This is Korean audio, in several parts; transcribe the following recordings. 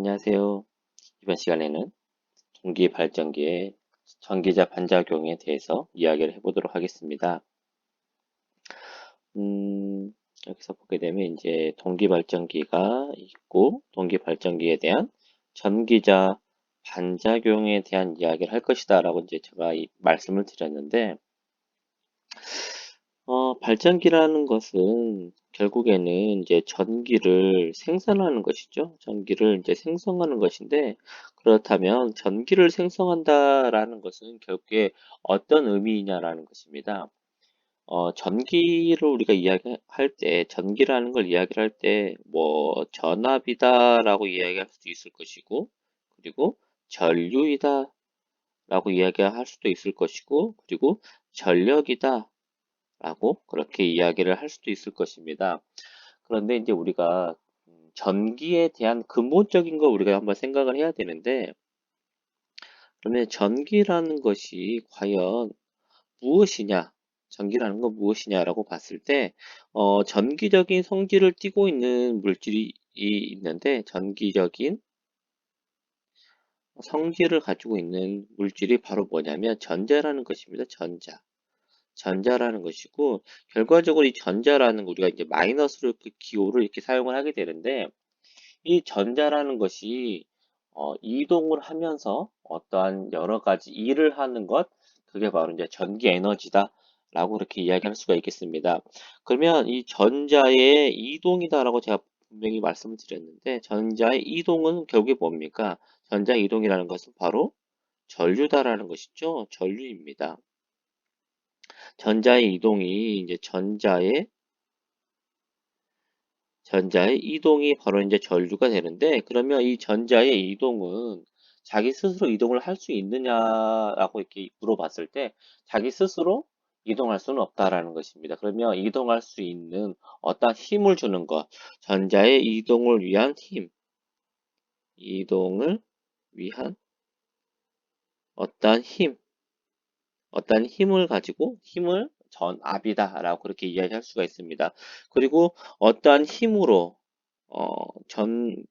안녕하세요. 이번 시간에는 전기 발전기의 전기자 반작용에 대해서 이야기를 해보도록 하겠습니다. 여기서 보게 되면 이제 동기 발전기가 있고 동기 발전기에 대한 전기자 반작용에 대한 이야기를 할 것이다 라고 이제 제가 말씀을 드렸는데 발전기라는 것은 결국에는 이제 전기를 생산하는 것이죠. 전기를 이제 생성하는 것인데, 그렇다면 전기를 생성한다라는 것은 결국에 어떤 의미이냐라는 것입니다. 전기를 우리가 이야기할 때, 전기라는 걸 이야기를 할 때, 뭐, 전압이다라고 이야기할 수도 있을 것이고, 그리고 전류이다라고 이야기할 수도 있을 것이고, 그리고 전력이다 라고 그렇게 이야기를 할 수도 있을 것입니다. 그런데 이제 우리가 전기에 대한 근본적인 걸 우리가 한번 생각을 해야 되는데, 그러면 전기라는 것이 과연 무엇이냐? 전기라는 건 무엇이냐라고 봤을 때, 전기적인 성질을 띠고 있는 물질이 있는데, 전기적인 성질을 가지고 있는 물질이 바로 뭐냐면 전자라는 것입니다. 전자라는 것이고, 결과적으로 이 전자라는 거 우리가 이제 마이너스로 그 기호를 이렇게 사용을 하게 되는데, 이 전자라는 것이 이동을 하면서 어떠한 여러 가지 일을 하는 것, 그게 바로 이제 전기 에너지다 라고 그렇게 이야기할 수가 있겠습니다. 그러면 이 전자의 이동이다라고 제가 분명히 말씀을 드렸는데, 전자의 이동은 결국에 뭡니까? 전자 이동이라는 것은 바로 전류다라는 것이죠. 전류입니다. 전자의 이동이 이제 전자의 이동이 바로 이제 전류가 되는데, 그러면 이 전자의 이동은 자기 스스로 이동을 할 수 있느냐라고 이렇게 물어봤을 때 자기 스스로 이동할 수는 없다라는 것입니다. 그러면 이동할 수 있는 어떤 힘을 주는 것, 전자의 이동을 위한 힘, 이동을 위한 어떠한 힘, 어떤 힘을 가지고 힘을 전압이다라고 그렇게 이야기할 수가 있습니다. 그리고 어떠한 힘으로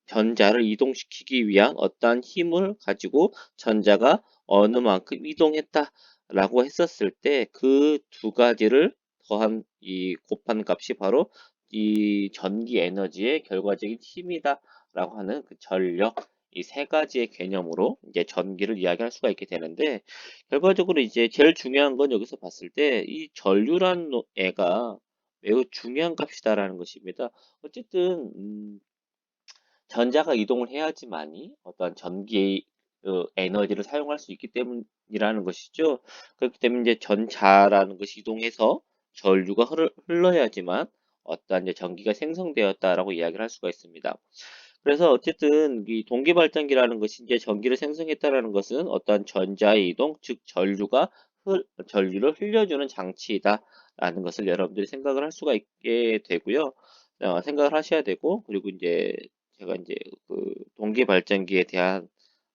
전자를 이동시키기 위한 어떠한 힘을 가지고 전자가 어느 만큼 이동했다라고 했었을 때 그 두 가지를 더한 이 곱한 값이 바로 이 전기 에너지의 결과적인 힘이다라고 하는 그 전력 이 세 가지의 개념으로 이제 전기를 이야기할 수가 있게 되는데 결과적으로 이제 제일 중요한 건 여기서 봤을 때 이 전류라는 애가 매우 중요한 값이다라는 것입니다. 어쨌든 전자가 이동을 해야지만이 어떠한 전기 에너지를 사용할 수 있기 때문이라는 것이죠. 그렇기 때문에 이제 전자라는 것이 이동해서 전류가 흘러야지만 어떠한 이제 전기가 생성되었다라고 이야기를 할 수가 있습니다. 그래서 어쨌든 이 동기발전기라는 것이 이제 전기를 생성했다라는 것은 어떠한 전자의 이동, 즉 전류를 흘려주는 장치이다라는 것을 여러분들이 생각을 할 수가 있게 되고요. 생각을 하셔야 되고, 그리고 이제 제가 이제 그 동기 발전기에 대한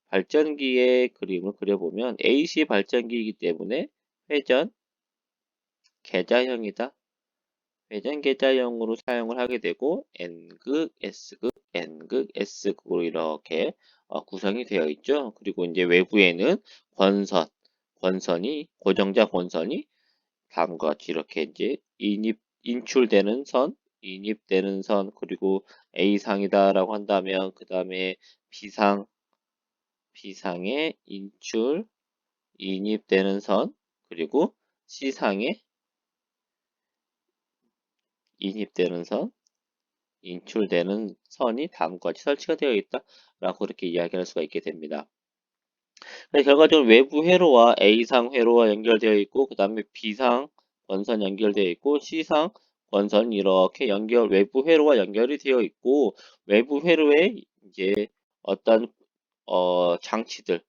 발전기의 그림을 그려보면 AC 발전기이기 때문에 회전 계자형이다. 회전 계자형으로 사용을 하게 되고 N극, S극, N극, S극으로 이렇게 구성이 되어 있죠. 그리고 이제 외부에는 권선이 고정자 권선이 다음과 같이 이렇게 이제 인출되는 선, 인입되는 선, 그리고 A상이다라고 한다면 그 다음에 B상에 인입되는 선, 그리고 C상에 인입되는 선, 인출되는 선이 다음과 같이 설치가 되어 있다라고 그렇게 이야기할 수가 있게 됩니다. 결과적으로 외부 회로와 A상 회로와 연결되어 있고 그 다음에 B상 원선 연결되어 있고 C상 원선 이렇게 외부 회로와 연결이 되어 있고 외부 회로에 이제 어떤 장치들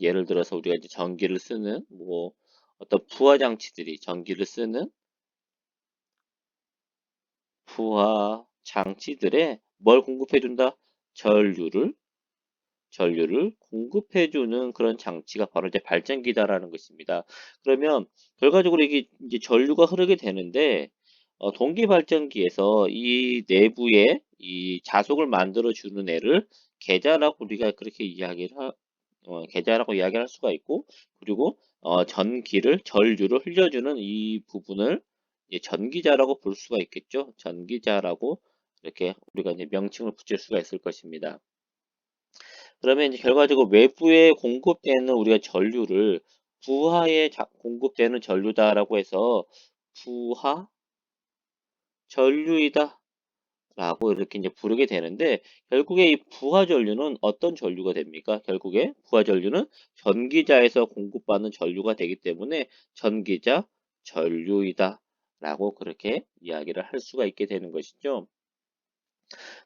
예를 들어서 우리가 이제 전기를 쓰는 뭐 어떤 부하 장치들이 전기를 쓰는 부하 장치들에 뭘 공급해준다? 전류를 공급해주는 그런 장치가 바로 이제 발전기다라는 것입니다. 그러면 결과적으로 이게 이제 전류가 흐르게 되는데 동기 발전기에서 이 내부에 이 자속을 만들어 주는 애를 계자라고 우리가 그렇게 계자라고 이야기를 할 수가 있고, 그리고 전류를 흘려주는 이 부분을 이제 전기자라고 볼 수가 있겠죠. 전기자라고 이렇게 우리가 이제 명칭을 붙일 수가 있을 것입니다. 그러면 이제 결과적으로 외부에 공급되는 우리가 전류를 부하에 공급되는 전류다라고 해서 부하 전류이다 라고 이렇게 이제 부르게 되는데, 결국에 이 부하 전류는 어떤 전류가 됩니까? 결국에 부하 전류는 전기자에서 공급받는 전류가 되기 때문에 전기자 전류이다 라고 그렇게 이야기를 할 수가 있게 되는 것이죠.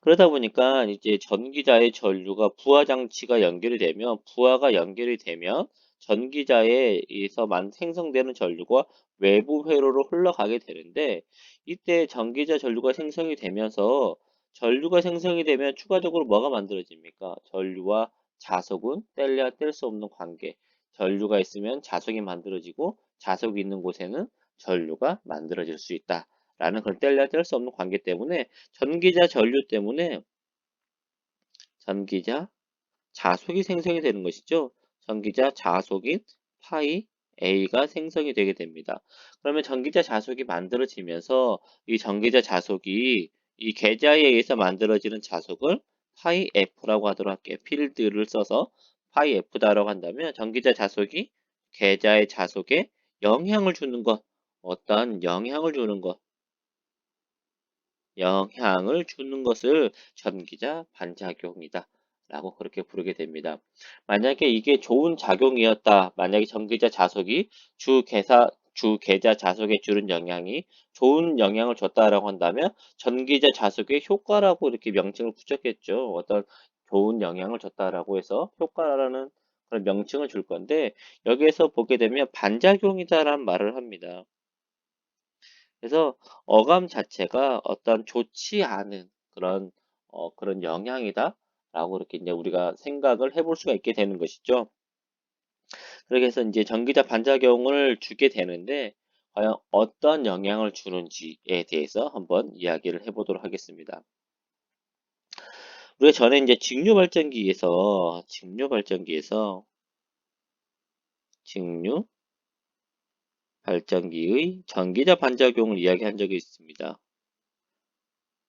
그러다 보니까 이제 전기자의 전류가 부하 장치가 연결이 되면, 부하가 연결이 되면 전기자에서 생성되는 전류가 외부 회로로 흘러가게 되는데, 이때 전기자 전류가 생성이 되면서, 전류가 생성이 되면 추가적으로 뭐가 만들어집니까? 전류와 자석은 뗄래야 뗄 수 없는 관계. 전류가 있으면 자석이 만들어지고, 자석이 있는 곳에는 전류가 만들어질 수 있다 라는 그런 뗄래야 뗄 수 없는 관계 때문에 전기자 전류 때문에 전기자 자속이 생성이 되는 것이죠. 전기자 자속인 파이 A가 생성이 되게 됩니다. 그러면 전기자 자속이 만들어지면서 이 전기자 자속이 이 계자에 의해서 만들어지는 자속을 파이 F라고 하도록 할게요. 필드를 써서 파이 F다라고 한다면 전기자 자속이 계자의 자속에 영향을 주는 것, 어떤 영향을 주는 것을 전기자 반작용이다 라고 그렇게 부르게 됩니다. 만약에 이게 좋은 작용이었다. 만약에 전기자 자석이 주계자 자석에 주는 영향이 좋은 영향을 줬다라고 한다면 전기자 자석의 효과라고 이렇게 명칭을 붙였겠죠. 어떤 좋은 영향을 줬다라고 해서 효과라는 그런 명칭을 줄 건데, 여기에서 보게 되면 반작용이다라는 말을 합니다. 그래서 어감 자체가 어떤 좋지 않은 그런 영향이다라고 이렇게 이제 우리가 생각을 해볼 수가 있게 되는 것이죠. 그렇게 해서 이제 전기자 반작용을 주게 되는데, 과연 어떤 영향을 주는지에 대해서 한번 이야기를 해보도록 하겠습니다. 우리가 전에 이제 직류 발전기의 전기자 반작용을 이야기한 적이 있습니다.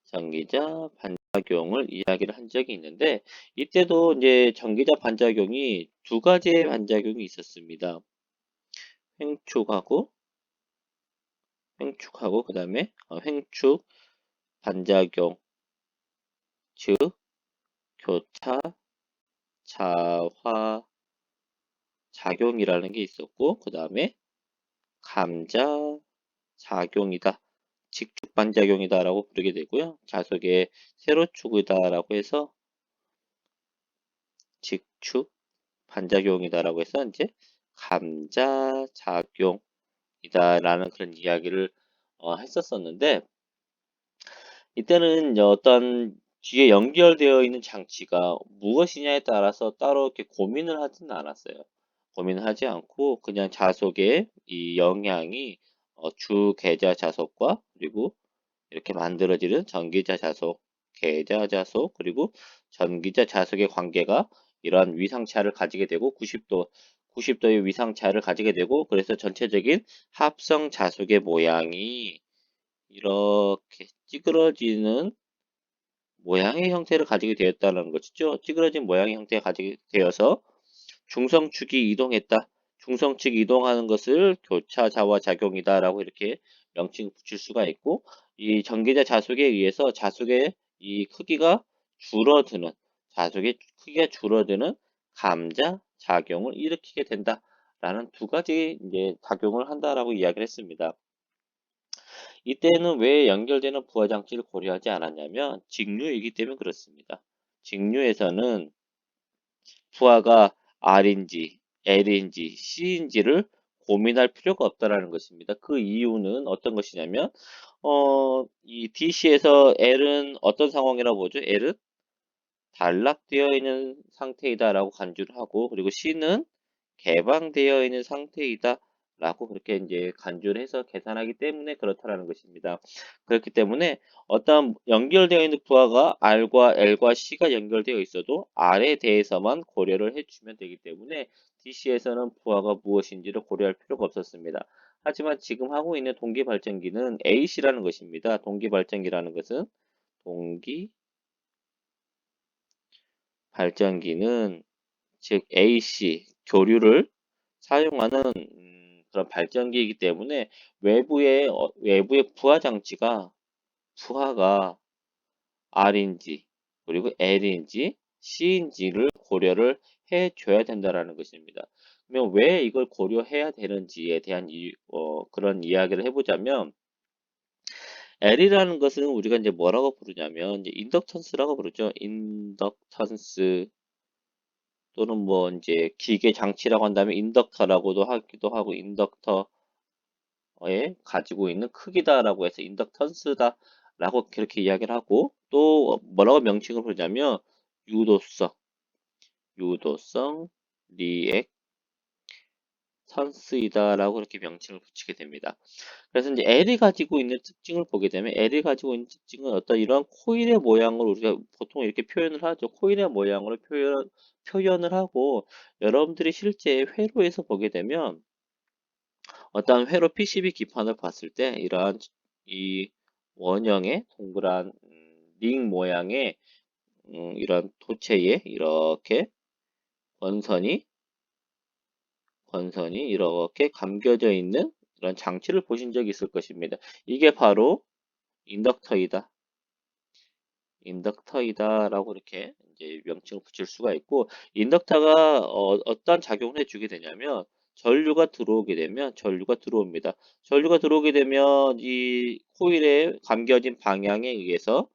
전기자 반작용을 이야기를 한 적이 있는데, 이때도 이제 전기자 반작용이 두 가지의 반작용이 있었습니다. 횡축하고 그 다음에 횡축 반작용, 즉 교차 자화 작용이라는 게 있었고, 그 다음에 감자 작용이다, 직축 반작용이다라고 부르게 되고요. 자석의 세로축이다라고 해서 직축 반작용이다라고 해서 이제 감자작용이다라는 그런 이야기를 했었었는데, 이때는 이제 어떤 뒤에 연결되어 있는 장치가 무엇이냐에 따라서 따로 이렇게 고민을 하지는 않았어요. 고민을 하지 않고 그냥 자석의 이 영향이 주 계자 자석과 그리고 이렇게 만들어지는 전기자 자석, 계자 자석, 그리고 전기자 자석의 관계가 이러한 위상차를 가지게 되고 90도의 위상차를 가지게 되고, 그래서 전체적인 합성 자석의 모양이 이렇게 찌그러지는 모양의 형태를 가지게 되었다는 것이죠. 찌그러진 모양의 형태가 가지게 되어서 중성축이 이동했다. 중성축이 이동하는 것을 교차 자화 작용이다라고 이렇게 명칭 붙일 수가 있고, 이 전기자 자속에 의해서 자속의 크기가 줄어드는 감자 작용을 일으키게 된다라는 두 가지 이제 작용을 한다라고 이야기를 했습니다. 이때는 왜 연결되는 부하 장치를 고려하지 않았냐면 직류이기 때문에 그렇습니다. 직류에서는 부하가 R인지 L인지 C인지를 고민할 필요가 없다라는 것입니다. 그 이유는 어떤 것이냐면 이 DC에서 L은 어떤 상황이라고 보죠? L은 단락되어 있는 상태이다라고 간주를 하고, 그리고 C는 개방되어 있는 상태이다 라고 그렇게 이제 간주를 해서 계산하기 때문에 그렇다라는 것입니다. 그렇기 때문에 어떤 연결되어 있는 부하가 R과 L과 C가 연결되어 있어도 R에 대해서만 고려를 해주면 되기 때문에 DC에서는 부하가 무엇인지를 고려할 필요가 없었습니다. 하지만 지금 하고 있는 동기발전기는 AC라는 것입니다. 동기발전기라는 것은 동기발전기는 즉 AC 교류를 사용하는 그런 발전기이기 때문에 외부의 부하가 R인지 그리고 L인지 C인지를 고려를 해줘야 된다라는 것입니다. 그러면 왜 이걸 고려해야 되는지에 대한 그런 이야기를 해보자면 L이라는 것은 우리가 이제 뭐라고 부르냐면 이제 인덕턴스라고 부르죠. 인덕턴스 또는 뭐 이제 기계 장치라고 한다면 인덕터라고도 하기도 하고 인덕터에 가지고 있는 크기다라고 해서 인덕턴스다라고 그렇게 이야기를 하고 또 뭐라고 명칭을 부르냐면 유도성, 유도성 리액턴스이다라고 그렇게 명칭을 붙이게 됩니다. 그래서 이제 L이 가지고 있는 특징을 보게 되면 L이 가지고 있는 특징은 어떤 이런 코일의 모양을 우리가 보통 이렇게 표현을 하죠. 코일의 모양으로 표현을 하고 여러분들이 실제 회로에서 보게 되면 어떤 회로 PCB 기판을 봤을 때 이러한 이 원형의 동그란 링 모양의 이런 도체에 이렇게 권선이 이렇게 감겨져 있는 이런 장치를 보신 적이 있을 것입니다. 이게 바로 인덕터이다. 인덕터이다라고 이렇게 이제 명칭을 붙일 수가 있고, 인덕터가 어떤 작용을 해주게 되냐면, 전류가 들어옵니다. 전류가 들어오게 되면 이 코일에 감겨진 방향에 의해서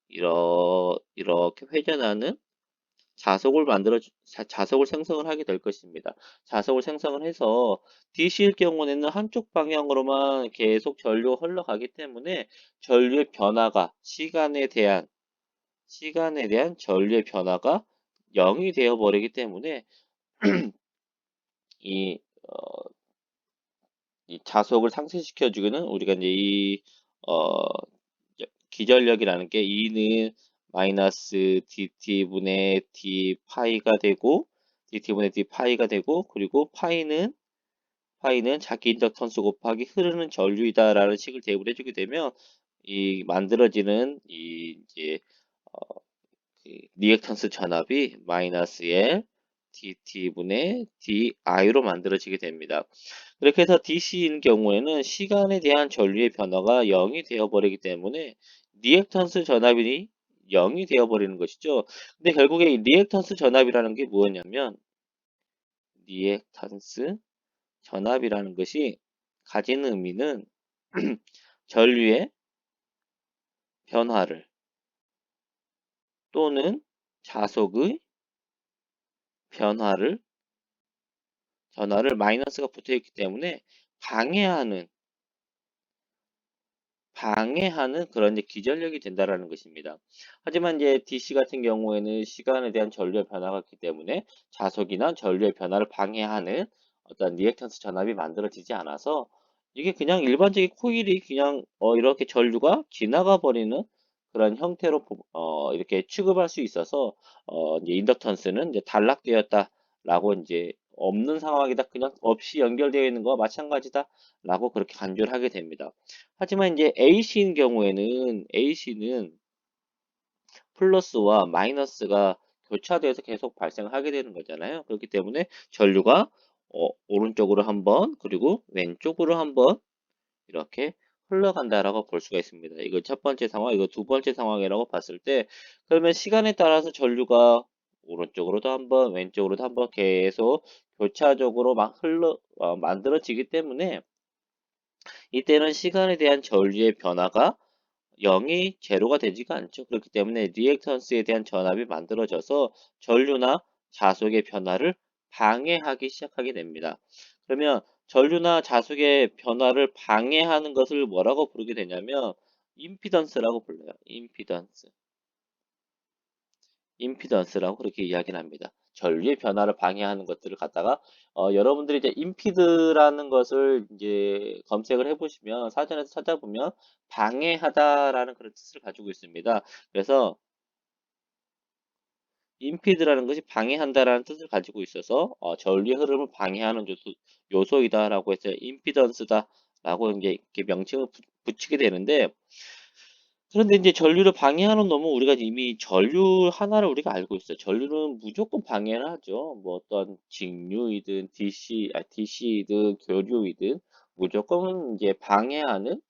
이렇게 회전하는 자석을 생성을 하게 될 것입니다. 자석을 생성을 해서 DC일 경우에는 한쪽 방향으로만 계속 전류가 흘러가기 때문에 전류의 변화가 시간에 대한 전류의 변화가 0이 되어 버리기 때문에 이, 어, 이 자속을 상쇄시켜 주기는 우리가 이제 어, 기전력이라는 게 E는 마이너스 dt분의 d 파이가 되고 dt분의 d 파이가 되고 그리고 파이는 자기 인덕턴스 곱하기 흐르는 전류이다라는 식을 대입을 해주게 되면 이 만들어지는 이 이제 리액턴스 전압이 마이너스 L dt분의 di로 만들어지게 됩니다. 그렇게 해서 DC인 경우에는 시간에 대한 전류의 변화가 0이 되어버리기 때문에 리액턴스 전압이 0이 되어버리는 것이죠. 근데 결국에 이 리액턴스 전압이라는 게 뭐냐면 리액턴스 전압이라는 것이 가지는 의미는 전류의 변화를 또는 자속의 변화를 마이너스가 붙어 있기 때문에 방해하는 그런 이제 기전력이 된다라는 것입니다. 하지만 이제 DC 같은 경우에는 시간에 대한 전류의 변화가 있기 때문에 자속이나 전류의 변화를 방해하는 어떤 리액턴스 전압이 만들어지지 않아서 이게 그냥 일반적인 코일이 그냥 이렇게 전류가 지나가 버리는 그런 형태로 이렇게 취급할 수 있어서 이제 인덕턴스는 이제 단락되었다라고 이제 없는 상황이다 그냥 없이 연결되어 있는 거와 마찬가지다라고 그렇게 간주를 하게 됩니다. 하지만 이제 AC는 플러스와 마이너스가 교차돼서 계속 발생하게 되는 거잖아요. 그렇기 때문에 전류가 오른쪽으로 한번 그리고 왼쪽으로 한번 이렇게 흘러간다라고 볼 수가 있습니다. 이거 첫 번째 상황, 이거 두 번째 상황이라고 봤을 때 그러면 시간에 따라서 전류가 오른쪽으로도 한번 왼쪽으로도 한번 계속 교차적으로 막 만들어지기 때문에 이때는 시간에 대한 전류의 변화가 0이 제로가 되지가 않죠. 그렇기 때문에 리액턴스에 대한 전압이 만들어져서 전류나 자속의 변화를 방해하기 시작하게 됩니다. 그러면 전류나 자속의 변화를 방해하는 것을 뭐라고 부르게 되냐면 임피던스라고 불러요. 임피던스라고 그렇게 이야기를 합니다. 전류의 변화를 방해하는 것들을 갖다가 여러분들이 이제 임피드라는 것을 이제 검색을 해보시면 사전에서 찾아보면 방해하다라는 그런 뜻을 가지고 있습니다. 그래서 임피드라는 것이 방해한다라는 뜻을 가지고 있어서 전류의 흐름을 방해하는 요소이다라고 해서 임피던스다라고 이제 이렇게 명칭을 붙이게 되는데 그런데 이제 전류를 방해하는 놈은 우리가 이미 전류 하나를 우리가 알고 있어요. 전류는 무조건 방해를 하죠. 뭐 어떤 직류이든 DC이든 교류이든 무조건 이제 방해하는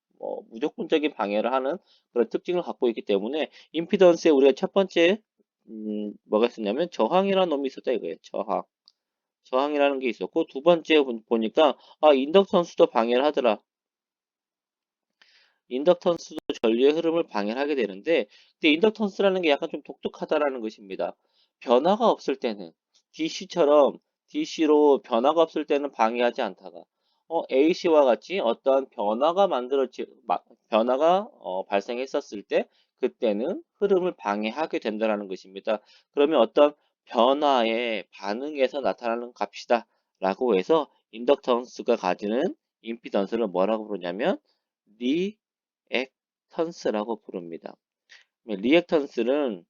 무조건적인 방해를 하는 그런 특징을 갖고 있기 때문에 임피던스에 우리가 첫 번째 뭐가 있었냐면 저항이라는 놈이 있었다 이거예요. 저항이라는 게 있었고 두 번째 보니까 인덕턴스도 방해를 하더라. 인덕턴스도 전류의 흐름을 방해를 하게 되는데 근데 인덕턴스라는 게 약간 좀 독특하다라는 것입니다. 변화가 없을 때는 DC처럼 DC로 변화가 없을 때는 방해하지 않다가 AC와 같이 어떠한 변화가 발생했었을 때 그때는 흐름을 방해하게 된다는 것입니다. 그러면 어떤 변화에 반응해서 나타나는 값이다 라고 해서 인덕턴스가 가지는 임피던스를 뭐라고 부르냐면 리액턴스라고 부릅니다. 리액턴스는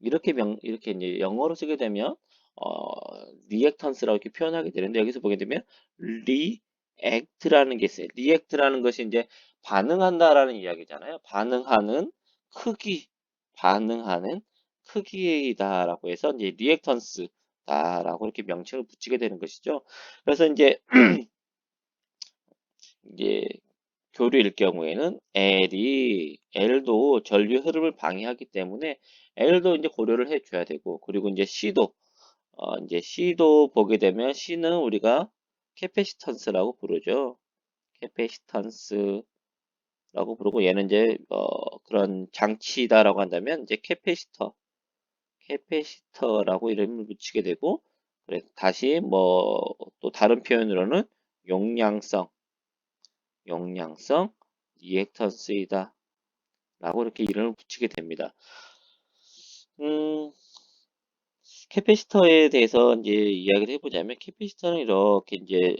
이렇게 이제 영어로 쓰게 되면 리액턴스라고 이렇게 표현하게 되는데 여기서 보게 되면 리액트라는 게 있어요. 리액트라는 것이 이제 반응한다라는 이야기잖아요. 크기, 반응하는 크기다라고 해서 이제 리액턴스다라고 이렇게 명칭을 붙이게 되는 것이죠. 그래서 이제 교류일 경우에는 L도 전류 흐름을 방해하기 때문에 L도 이제 고려를 해줘야 되고, 그리고 이제 C도 보게 되면 C는 우리가 캐패시턴스라고 부르죠. 캐패시턴스라고 부르고 얘는 이제 그런 장치다라고 한다면 이제 캐패시터라고 이름을 붙이게 되고, 그래 다시 뭐 또 다른 표현으로는 용량성 리액턴스이다 라고 이렇게 이름을 붙이게 됩니다. 캐패시터에 대해서 이제 이야기를 해보자면 캐패시터는 이렇게 이제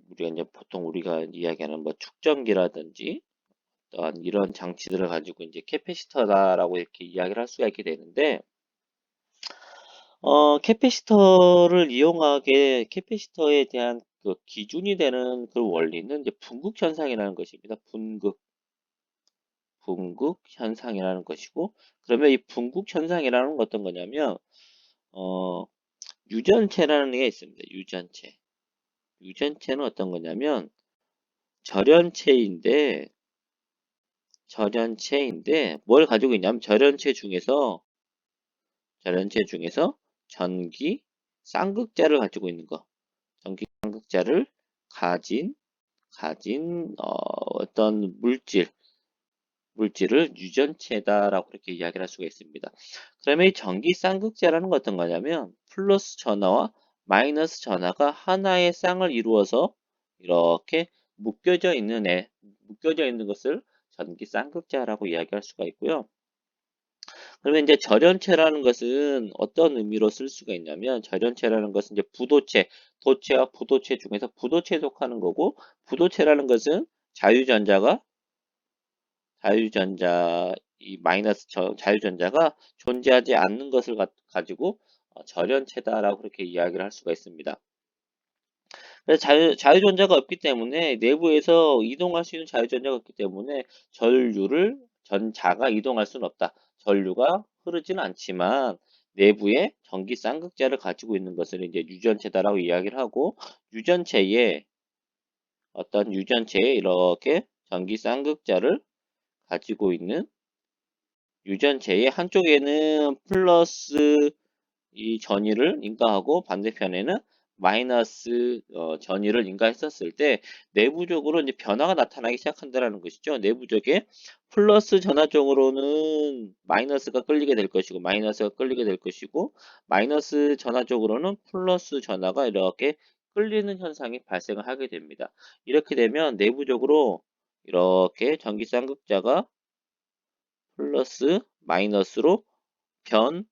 우리가 이제 보통 우리가 이야기하는 뭐 축전기라든지 어떤 이런 장치들을 가지고 이제 캐패시터다라고 이렇게 이야기를 할 수가 있게 되는데 캐패시터에 대한 그 기준이 되는 그 원리는 이제 분극 현상이라는 것입니다. 분극 현상이라는 것이고, 그러면 이 분극 현상이라는 건 어떤 거냐면, 어, 유전체라는 게 있습니다. 유전체는 어떤 거냐면, 절연체인데, 뭘 가지고 있냐면, 절연체 중에서 전기 쌍극자를 가지고 있는 거. 전기 쌍극자를 가진, 어떤 물질을 유전체다라고 그렇게 이야기를 할 수가 있습니다. 그러면 이 전기 쌍극자라는 건 어떤 거냐면 플러스 전하와 마이너스 전하가 하나의 쌍을 이루어서 이렇게 묶여져 있는 것을 전기 쌍극자라고 이야기할 수가 있고요. 그러면 이제 절연체라는 것은 어떤 의미로 쓸 수가 있냐면 절연체라는 것은 이제 도체와 부도체 중에서 부도체에 속하는 거고 부도체라는 것은 자유전자가 자유전자가 존재하지 않는 것을 가지고 절연체다라고 그렇게 이야기를 할 수가 있습니다. 그래서 자유전자가 없기 때문에 내부에서 이동할 수 있는 자유전자가 없기 때문에 전자가 이동할 수는 없다. 전류가 흐르지는 않지만 내부에 전기 쌍극자를 가지고 있는 것을 이제 유전체다라고 이야기를 하고 유전체에 이렇게 전기 쌍극자를 가지고 있는 유전체의 한쪽에는 플러스 이 전위를 인가하고 반대편에는 마이너스 전위를 인가했었을 때 내부적으로 이제 변화가 나타나기 시작한다는 것이죠. 내부적에 플러스 전하 쪽으로는 마이너스가 끌리게 될 것이고 마이너스 전하 쪽으로는 플러스 전하가 이렇게 끌리는 현상이 발생을 하게 됩니다. 이렇게 되면 내부적으로 이렇게 전기 쌍극자가 플러스 마이너스로 변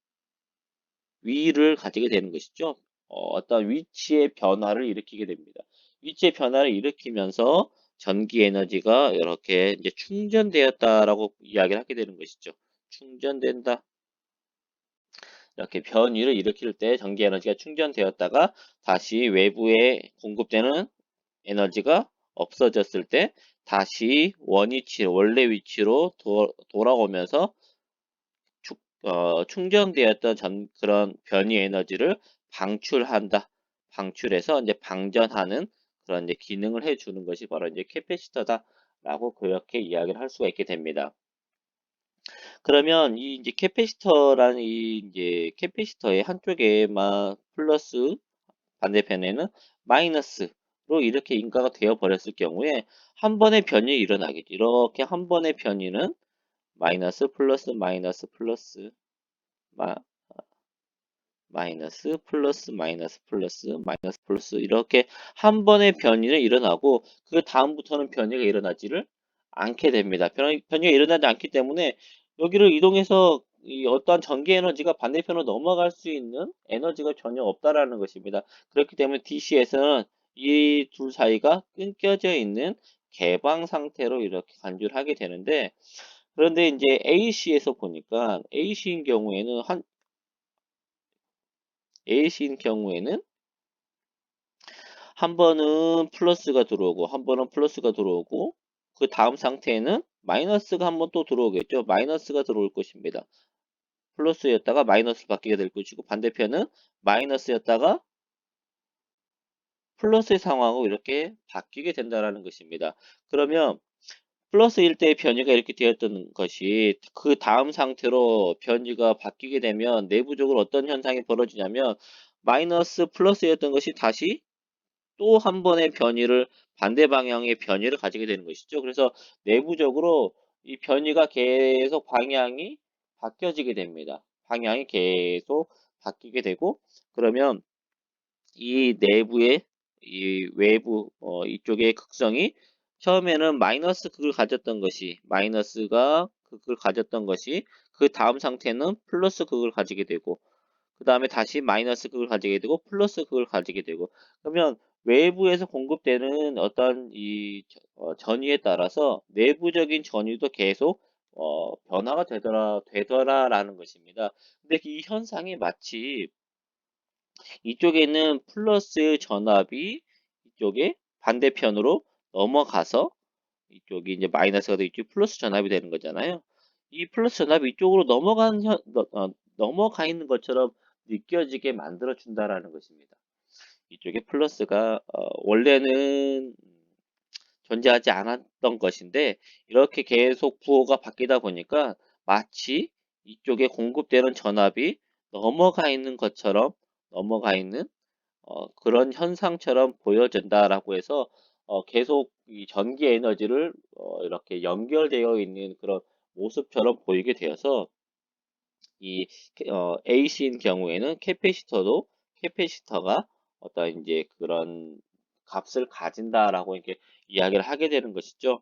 위를 가지게 되는 것이죠. 어떤 위치의 변화를 일으키게 됩니다. 위치의 변화를 일으키면서 전기 에너지가 이렇게 이제 충전되었다라고 이야기를 하게 되는 것이죠. 충전된다. 이렇게 변위를 일으킬 때 전기 에너지가 충전되었다가 다시 외부에 공급되는 에너지가 없어졌을 때 다시 원래 위치로 돌아오면서 충전되었던 그런 변이 에너지를 방출한다. 방출해서 이제 방전하는 그런 이제 기능을 해주는 것이 바로 이제 캐패시터다라고 그렇게 이야기를 할 수가 있게 됩니다. 그러면 이 이제 캐패시터라는 이 이제 캐패시터의 한쪽에만 플러스 반대편에는 마이너스로 이렇게 인가가 되어 버렸을 경우에 한 번의 변이 일어나겠죠. 이렇게 한 번의 변이는 마이너스 플러스 마이너스 플러스 마, 마이너스 플러스 마이너스 플러스 마이너스 플러스 이렇게 한 번의 변이는 일어나고 그 다음부터는 변이가 일어나지를 않게 됩니다. 변이가 일어나지 않기 때문에 여기를 이동해서 이 어떠한 전기 에너지가 반대편으로 넘어갈 수 있는 에너지가 전혀 없다라는 것입니다. 그렇기 때문에 DC에서는 이 둘 사이가 끊겨져 있는 개방 상태로 이렇게 간주를 하게 되는데, 그런데 이제 AC에서 보니까 AC인 경우에는 한 번은 플러스가 들어오고 한 번은 플러스가 들어오고 그 다음 상태에는 마이너스가 한 번 또 들어오겠죠. 마이너스가 들어올 것입니다. 플러스였다가 마이너스로 바뀌게 될 것이고 반대편은 마이너스였다가 플러스의 상황으로 이렇게 바뀌게 된다라는 것입니다. 그러면 플러스일 때의 변이가 이렇게 되었던 것이 그 다음 상태로 변이가 바뀌게 되면 내부적으로 어떤 현상이 벌어지냐면 마이너스 플러스였던 것이 다시 또 한 번의 변이를 반대 방향의 변이를 가지게 되는 것이죠. 그래서 내부적으로 이 변이가 계속 방향이 바뀌어지게 됩니다. 방향이 계속 바뀌게 되고 그러면 이 내부의 이 외부 이쪽의 극성이 처음에는 마이너스 극을 가졌던 것이 마이너스가 극을 가졌던 것이 그 다음 상태는 플러스 극을 가지게 되고 그 다음에 다시 마이너스 극을 가지게 되고 플러스 극을 가지게 되고 그러면 외부에서 공급되는 어떤 이 전위에 따라서 내부적인 전위도 계속 변화가 되더라라는 것입니다. 근데 이 현상이 마치 이쪽에 있는 플러스 전압이 이쪽에 반대편으로 넘어가서 이쪽이 이제 마이너스가 되고 이쪽 플러스 전압이 되는 거잖아요. 이 플러스 전압이 이쪽으로 넘어가 있는 것처럼 느껴지게 만들어 준다라는 것입니다. 이쪽에 플러스가 원래는 존재하지 않았던 것인데 이렇게 계속 부호가 바뀌다 보니까 마치 이쪽에 공급되는 전압이 넘어가 있는 것처럼 넘어가 있는 그런 현상처럼 보여진다라고 해서 계속 이 전기 에너지를 이렇게 연결되어 있는 그런 모습처럼 보이게 되어서 이 AC인 경우에는 캐패시터가 어떤 이제 그런 값을 가진다라고 이렇게 이야기를 하게 되는 것이죠.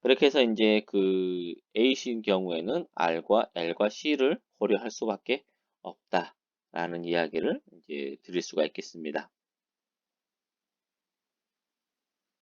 그렇게 해서 이제 그 AC인 경우에는 R과 L과 C를 고려할 수밖에 없다라는 이야기를 이제 드릴 수가 있겠습니다.